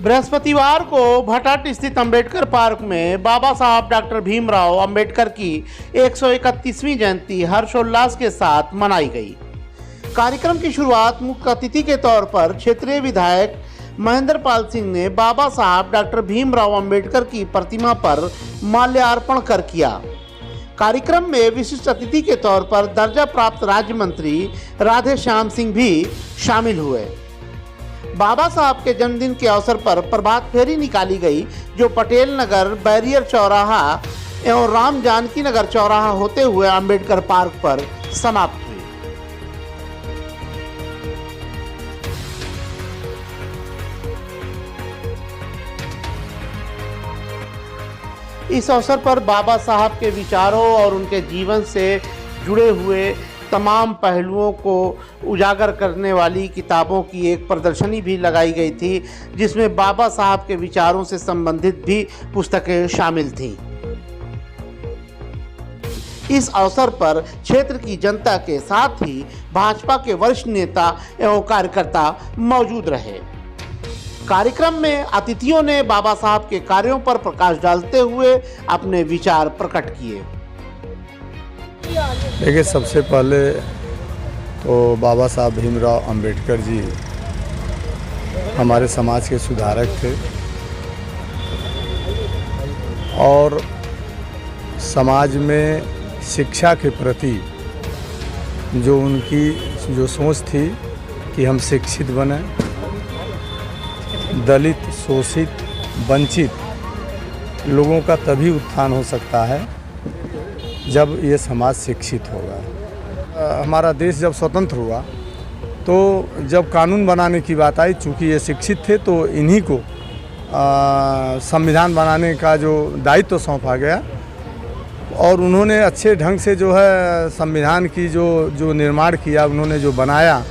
बृहस्पतिवार को भटट स्थित अंबेडकर पार्क में बाबा साहब डॉक्टर भीमराव अंबेडकर की 131वीं जयंती हर्षोल्लास के साथ मनाई गई। कार्यक्रम की शुरुआत मुख्य अतिथि के तौर पर क्षेत्रीय विधायक महेंद्र पाल सिंह ने बाबा साहब डॉक्टर भीमराव अंबेडकर की प्रतिमा पर माल्यार्पण कर किया। कार्यक्रम में विशिष्ट अतिथि के तौर पर दर्जा प्राप्त राज्य मंत्री राधे श्याम सिंह भी शामिल हुए। बाबा साहब के जन्मदिन के अवसर पर प्रभात फेरी निकाली गई, जो पटेल नगर, बैरियर चौराहा एवं राम जानकी नगर चौराहा होते हुए अंबेडकर पार्क पर समाप्त हुई। इस अवसर पर बाबा साहब के विचारों और उनके जीवन से जुड़े हुए तमाम पहलुओं को उजागर करने वाली किताबों की एक प्रदर्शनी भी लगाई गई थी, जिसमें बाबा साहब के विचारों से संबंधित भी पुस्तकें शामिल थीं। इस अवसर पर क्षेत्र की जनता के साथ ही भाजपा के वरिष्ठ नेता एवं कार्यकर्ता मौजूद रहे। कार्यक्रम में अतिथियों ने बाबा साहब के कार्यों पर प्रकाश डालते हुए अपने विचार प्रकट किए। देखिए, सबसे पहले तो बाबा साहब भीमराव अंबेडकर जी हमारे समाज के सुधारक थे और समाज में शिक्षा के प्रति जो उनकी जो सोच थी कि हम शिक्षित बने, दलित, शोषित, वंचित लोगों का तभी उत्थान हो सकता है जब ये समाज शिक्षित होगा। हमारा देश जब स्वतंत्र हुआ तो जब कानून बनाने की बात आई, चूँकि ये शिक्षित थे तो इन्हीं को संविधान बनाने का जो दायित्व सौंपा गया और उन्होंने अच्छे ढंग से जो है संविधान की जो निर्माण किया, उन्होंने जो बनाया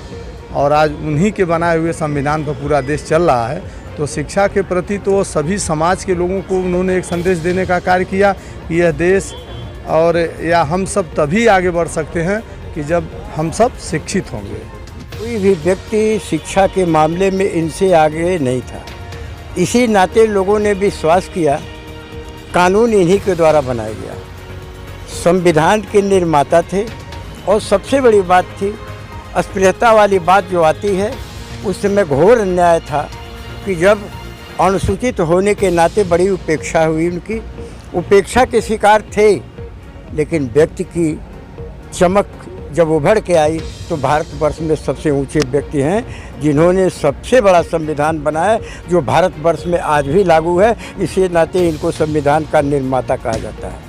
और आज उन्हीं के बनाए हुए संविधान पर पूरा देश चल रहा है। तो शिक्षा के प्रति तो सभी समाज के लोगों को उन्होंने एक संदेश देने का कार्य किया कि यह देश और या हम सब तभी आगे बढ़ सकते हैं कि जब हम सब शिक्षित होंगे। कोई भी व्यक्ति शिक्षा के मामले में इनसे आगे नहीं था। इसी नाते लोगों ने विश्वास किया, कानून इन्हीं के द्वारा बनाया गया, संविधान के निर्माता थे। और सबसे बड़ी बात थी, अस्पृश्यता वाली बात जो आती है, उस समय घोर अन्याय था कि जब अनुसूचित होने के नाते बड़ी उपेक्षा हुई, उनकी उपेक्षा के शिकार थे। लेकिन व्यक्ति की चमक जब उभर के आई तो भारतवर्ष में सबसे ऊंचे व्यक्ति हैं जिन्होंने सबसे बड़ा संविधान बनाया, जो भारतवर्ष में आज भी लागू है। इसी नाते इनको संविधान का निर्माता कहा जाता है।